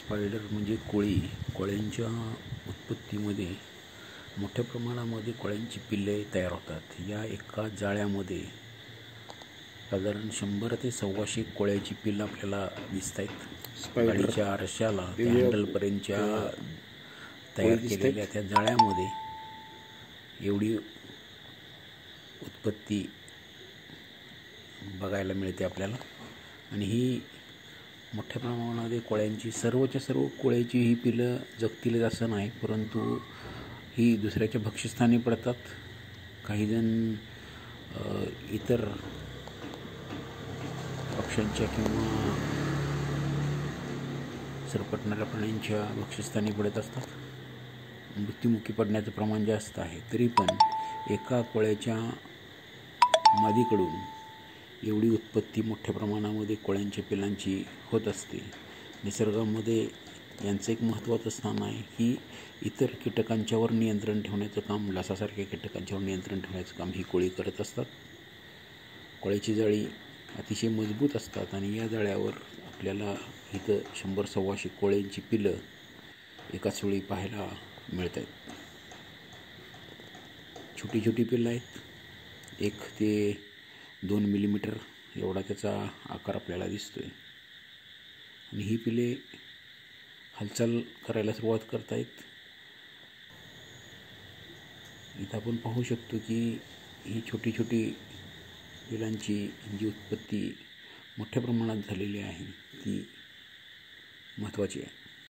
Spider म्हणजे कोळी. कोळ्यांच्या उत्पत्तीमध्ये मोठ्या प्रमाणामध्ये कोळ्यांची पिल्ले तयार होतात. या एका जाळ्यामध्ये साधारण 100 ते 125 कोळ्याची पिल्लं आपल्याला दिसत आहेत. गाडीच्या आरशाला त्या हँडलपर्यंतच्या तयार केलेल्या त्या जाळ्यामध्ये एवढी उत्पत्ती बघायला मिळते आपल्याला. आणि ही मोठ्या प्रमाणामध्ये कोळ्यांची सर्वच्या सर्व कोळ्याची ही पिल्लं जगतील असं नाही, परंतु ही दुसऱ्याच्या भक्ष्यस्थानी पडतात. काहीजण इतर पक्ष्यांच्या किंवा सरपटणाऱ्या प्राण्यांच्या भक्ष्यस्थानी पडत असतात. मृत्युमुखी पडण्याचं प्रमाण जास्त आहे. तरी पण एका कोळ्याच्या मादीकडून एवढी उत्पत्ती मोठ्या प्रमाणामध्ये कोळ्यांच्या पिल्लांची होत असते. निसर्गामध्ये यांचं एक महत्त्वाचं स्थान आहे की इतर कीटकांच्यावर नियंत्रण ठेवण्याचं काम, लसासारख्या कीटकांच्यावर नियंत्रण ठेवण्याचं काम ही कोळी करत असतात. कोळ्याची जाळी अतिशय मजबूत असतात आणि या जाळ्यावर आपल्याला इथं 100-125 कोळ्यांची पिल्लं एकाच वेळी पाहायला मिळत आहेत. छोटी छोटी पिल्लं आहेत. 1 ते 2 मिलीमीटर एवढा त्याचा आकार आपल्याला दिसतोय. आणि ही पिल्ले हालचाल करायला सुरुवात करत आहेत. इथं आपण पाहू शकतो की ही छोटी छोटी पिलांची जी उत्पत्ती मोठ्या प्रमाणात झालेली आहे ती महत्त्वाची आहे.